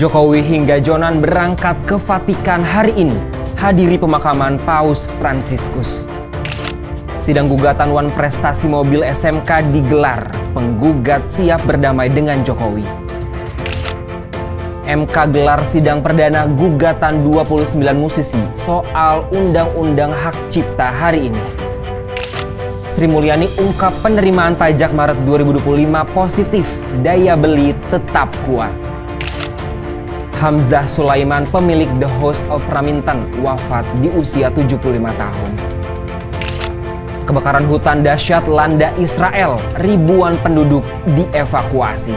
Jokowi hingga Jonan berangkat ke Vatikan hari ini, hadiri pemakaman Paus Fransiskus. Sidang gugatan Wan Prestasi Mobil SMK digelar, penggugat siap berdamai dengan Jokowi. MK gelar sidang perdana gugatan 29 musisi soal Undang-Undang Hak Cipta hari ini. Sri Mulyani ungkap penerimaan pajak Maret 2025 positif, daya beli tetap kuat. Hamzah Sulaiman, pemilik The House of Raminten, wafat di usia 75 tahun. Kebakaran hutan dahsyat landa Israel, ribuan penduduk dievakuasi.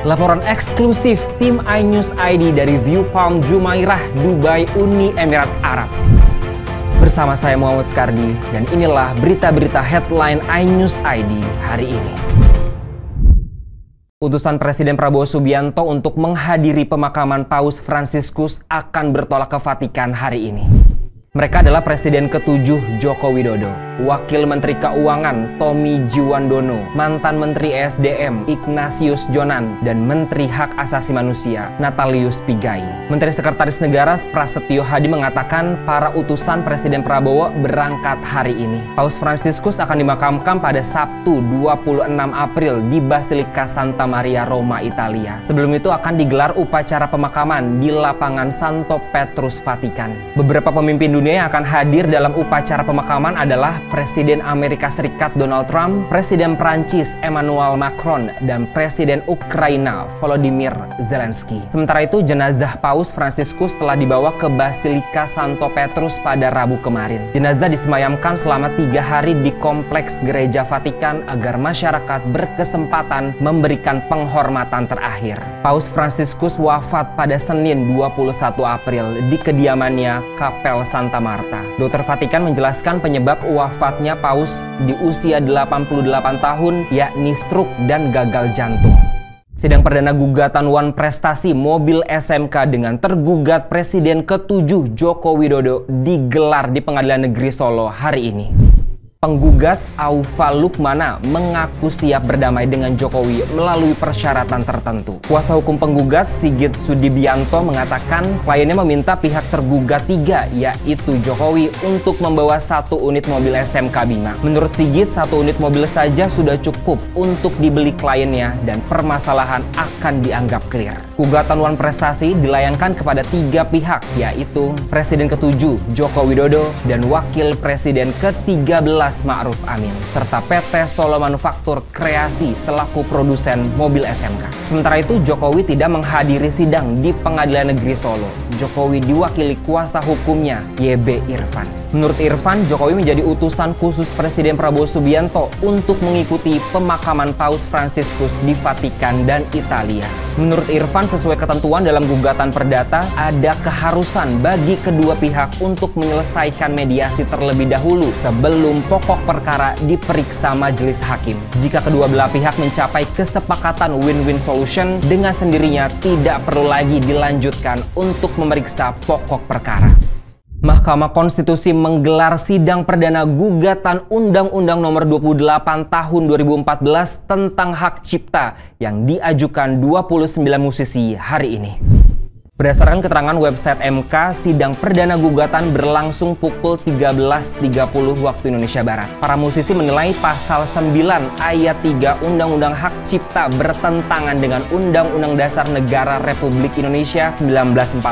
Laporan eksklusif tim iNews ID dari View Palm Jumairah, Dubai, Uni Emirat Arab. Bersama saya Muhammad Skardi, dan inilah berita-berita headline iNews ID hari ini. Utusan Presiden Prabowo Subianto untuk menghadiri pemakaman Paus Fransiskus akan bertolak ke Vatikan hari ini. Mereka adalah Presiden ke-7 Joko Widodo, Wakil Menteri Keuangan Tommy Jiwandono, mantan Menteri ESDM Ignatius Jonan, dan Menteri Hak Asasi Manusia Natalius Pigai. Menteri Sekretaris Negara Prasetyo Hadi mengatakan para utusan Presiden Prabowo berangkat hari ini. Paus Fransiskus akan dimakamkan pada Sabtu 26 April di Basilika Santa Maria Roma, Italia. Sebelum itu akan digelar upacara pemakaman di lapangan Santo Petrus, Vatikan. Beberapa pemimpin dunia yang akan hadir dalam upacara pemakaman adalah Presiden Amerika Serikat Donald Trump, Presiden Prancis Emmanuel Macron, dan Presiden Ukraina Volodymyr Zelensky. Sementara itu, jenazah Paus Fransiskus telah dibawa ke Basilika Santo Petrus pada Rabu kemarin. Jenazah disemayamkan selama 3 hari di Kompleks Gereja Vatikan agar masyarakat berkesempatan memberikan penghormatan terakhir. Paus Fransiskus wafat pada Senin 21 April di kediamannya Kapel Santa Marta. Dokter Vatikan menjelaskan penyebab wafatnya Paus di usia 88 tahun, yakni stroke dan gagal jantung. Sidang perdana gugatan Wan Prestasi Mobil SMK dengan tergugat Presiden ke-7 Joko Widodo digelar di Pengadilan Negeri Solo hari ini. Penggugat Aufa Lukmana mengaku siap berdamai dengan Jokowi melalui persyaratan tertentu. Kuasa hukum penggugat Sigit Sudibianto mengatakan kliennya meminta pihak tergugat 3, yaitu Jokowi, untuk membawa 1 unit mobil SMK Bima. Menurut Sigit, 1 unit mobil saja sudah cukup untuk dibeli kliennya dan permasalahan akan dianggap clear. Gugatan Wan Prestasi dilayangkan kepada 3 pihak, yaitu Presiden ke-7 Joko Widodo dan Wakil Presiden ke-13 Ma'ruf Amin, serta PT Solo Manufaktur Kreasi selaku produsen mobil SMK. Sementara itu, Jokowi tidak menghadiri sidang di Pengadilan Negeri Solo. Jokowi diwakili kuasa hukumnya, YB Irfan. Menurut Irfan, Jokowi menjadi utusan khusus Presiden Prabowo Subianto untuk mengikuti pemakaman Paus Fransiskus di Vatikan dan Italia. Menurut Irfan, sesuai ketentuan dalam gugatan perdata, ada keharusan bagi kedua pihak untuk menyelesaikan mediasi terlebih dahulu sebelum pokok perkara diperiksa majelis hakim. Jika kedua belah pihak mencapai kesepakatan win-win solution, dengan sendirinya tidak perlu lagi dilanjutkan untuk memeriksa pokok perkara. Mahkamah Konstitusi menggelar sidang perdana gugatan Undang-Undang Nomor 28 Tahun 2014 tentang hak cipta yang diajukan 29 musisi hari ini. Berdasarkan keterangan website MK, sidang perdana gugatan berlangsung pukul 13.30 waktu Indonesia Barat. Para musisi menilai pasal 9 ayat 3 Undang-Undang Hak Cipta bertentangan dengan Undang-Undang Dasar Negara Republik Indonesia 1945.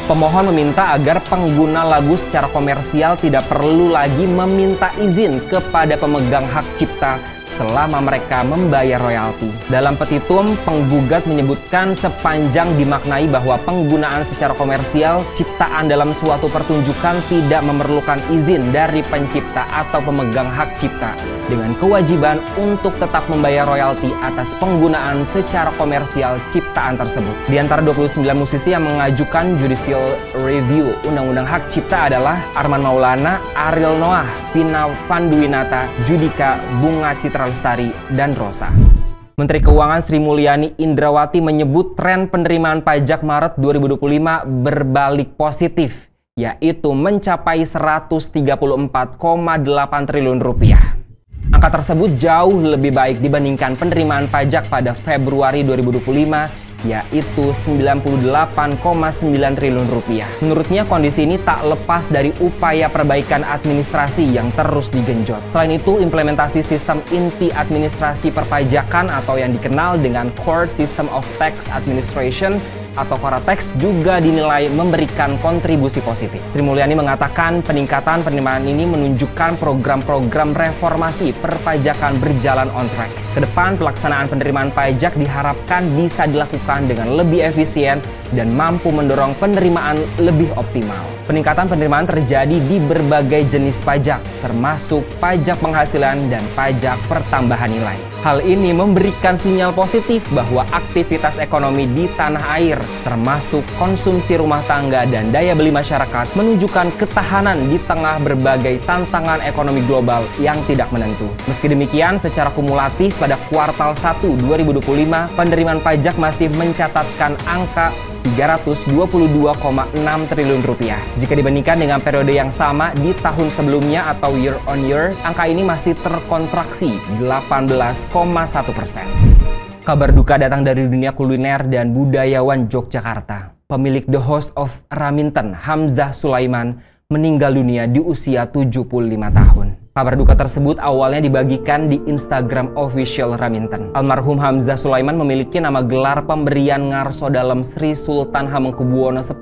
Pemohon meminta agar pengguna lagu secara komersial tidak perlu lagi meminta izin kepada pemegang hak cipta selama mereka membayar royalti. Dalam petitum, penggugat menyebutkan sepanjang dimaknai bahwa penggunaan secara komersial ciptaan dalam suatu pertunjukan tidak memerlukan izin dari pencipta atau pemegang hak cipta, dengan kewajiban untuk tetap membayar royalti atas penggunaan secara komersial ciptaan tersebut. Di antara 29 musisi yang mengajukan judicial review Undang-Undang Hak Cipta adalah Arman Maulana, Ariel Noah, Vina Panduwinata, Judika, Bunga Citra Lestari, dan Rosa. Menteri Keuangan Sri Mulyani Indrawati menyebut tren penerimaan pajak Maret 2025 berbalik positif, yaitu mencapai 134,8 triliun rupiah. Angka tersebut jauh lebih baik dibandingkan penerimaan pajak pada Februari 2025 yaitu 98,9 triliun rupiah. Menurutnya kondisi ini tak lepas dari upaya perbaikan administrasi yang terus digenjot. Selain itu, implementasi sistem inti administrasi perpajakan atau yang dikenal dengan Core System of Tax Administration atau Koratex juga dinilai memberikan kontribusi positif. Sri Mulyani mengatakan peningkatan penerimaan ini menunjukkan program-program reformasi perpajakan berjalan on track. Kedepan pelaksanaan penerimaan pajak diharapkan bisa dilakukan dengan lebih efisien dan mampu mendorong penerimaan lebih optimal. Peningkatan penerimaan terjadi di berbagai jenis pajak, termasuk pajak penghasilan dan pajak pertambahan nilai. Hal ini memberikan sinyal positif bahwa aktivitas ekonomi di tanah air, termasuk konsumsi rumah tangga dan daya beli masyarakat, menunjukkan ketahanan di tengah berbagai tantangan ekonomi global yang tidak menentu. Meski demikian, secara kumulatif pada kuartal 1 2025, penerimaan pajak masih mencatatkan angka 322,6 triliun rupiah. Jika dibandingkan dengan periode yang sama di tahun sebelumnya atau year on year, angka ini masih terkontraksi 18,1%. Kabar duka datang dari dunia kuliner dan budayawan Yogyakarta. Pemilik The House of Raminten, Hamzah Sulaiman, meninggal dunia di usia 75 tahun. Kabar duka tersebut awalnya dibagikan di Instagram official Raminten. Almarhum Hamzah Sulaiman memiliki nama gelar pemberian ngarso dalam Sri Sultan Hamengkubuwono X,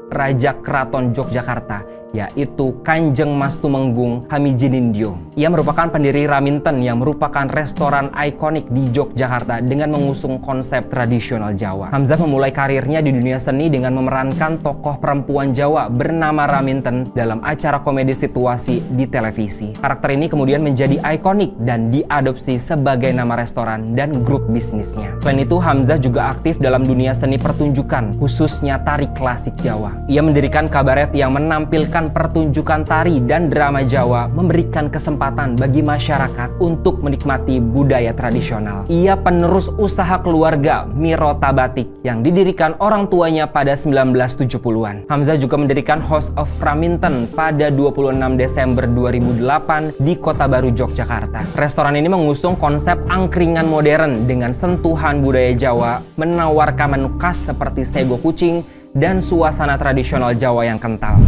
Raja Keraton Yogyakarta, yaitu Kanjeng Mas Tumenggung Hamijinindyo. Ia merupakan pendiri Raminten yang merupakan restoran ikonik di Yogyakarta dengan mengusung konsep tradisional Jawa. Hamzah memulai karirnya di dunia seni dengan memerankan tokoh perempuan Jawa bernama Raminten dalam acara komedi situasi di televisi. Karakter ini kemudian menjadi ikonik dan diadopsi sebagai nama restoran dan grup bisnisnya. Selain itu, Hamzah juga aktif dalam dunia seni pertunjukan, khususnya tari klasik Jawa. Ia mendirikan kabaret yang menampilkan pertunjukan tari dan drama Jawa, memberikan kesempatan bagi masyarakat untuk menikmati budaya tradisional. Ia penerus usaha keluarga Mirota Batik yang didirikan orang tuanya pada 1970-an. Hamzah juga mendirikan House of Raminten pada 26 Desember 2008 di Kota Baru, Yogyakarta. Restoran ini mengusung konsep angkringan modern dengan sentuhan budaya Jawa, menawarkan menu khas seperti sego kucing dan suasana tradisional Jawa yang kental.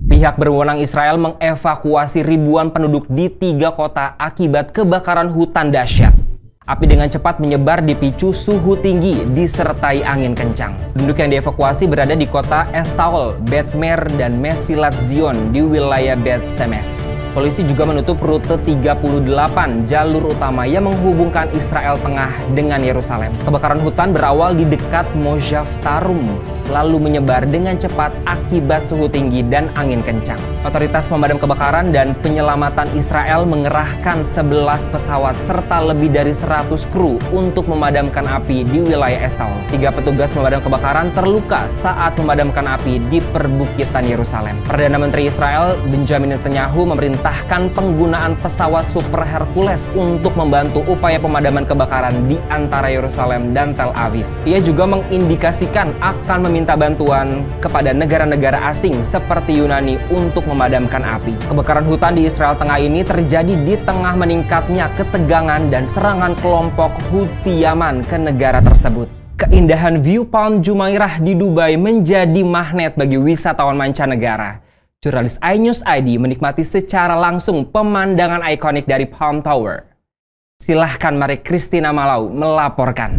Pihak berwenang Israel mengevakuasi ribuan penduduk di 3 kota akibat kebakaran hutan dahsyat. Api dengan cepat menyebar dipicu suhu tinggi disertai angin kencang. Penduduk yang dievakuasi berada di kota Estaol, Bet Mer, dan Mesilat Zion di wilayah Bet Semes. Polisi juga menutup rute 38 jalur utama yang menghubungkan Israel Tengah dengan Yerusalem. Kebakaran hutan berawal di dekat Mojave Tarum, lalu menyebar dengan cepat akibat suhu tinggi dan angin kencang. Otoritas pemadam kebakaran dan penyelamatan Israel mengerahkan 11 pesawat serta lebih dari 100 kru untuk memadamkan api di wilayah Estaol. 3 petugas pemadam kebakaran terluka saat memadamkan api di perbukitan Yerusalem. Perdana Menteri Israel Benjamin Netanyahu memerintahkan penggunaan pesawat Super Hercules untuk membantu upaya pemadaman kebakaran di antara Yerusalem dan Tel Aviv. Ia juga mengindikasikan akan meminta bantuan kepada negara-negara asing seperti Yunani untuk memadamkan api. Kebakaran hutan di Israel Tengah ini terjadi di tengah meningkatnya ketegangan dan serangan kelompok Houthi Yaman ke negara tersebut. Keindahan view Palm Jumeirah di Dubai menjadi magnet bagi wisatawan mancanegara. Jurnalis iNews ID menikmati secara langsung pemandangan ikonik dari Palm Tower. Silahkan mari Christina Malau melaporkan.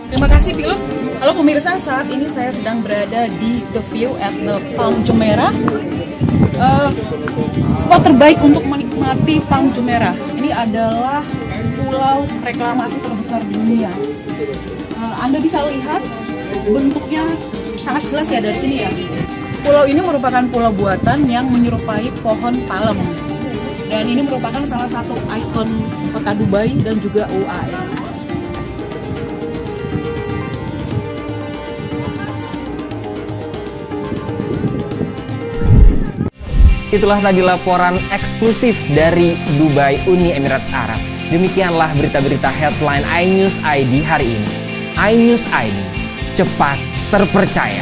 Terima kasih Pilus. Halo pemirsa, saat ini saya sedang berada di The View at the Palm Jumeirah. Spot terbaik untuk menikmati Palm Jumeirah. Ini adalah pulau reklamasi terbesar di dunia. Anda bisa lihat bentuknya sangat jelas ya dari sini ya. Pulau ini merupakan pulau buatan yang menyerupai pohon palem. Dan ini merupakan salah satu ikon kota Dubai dan juga UAE. Itulah tadi laporan eksklusif dari Dubai, Uni Emirat Arab. Demikianlah berita-berita headline iNews ID hari ini. iNews ID, cepat, terpercaya.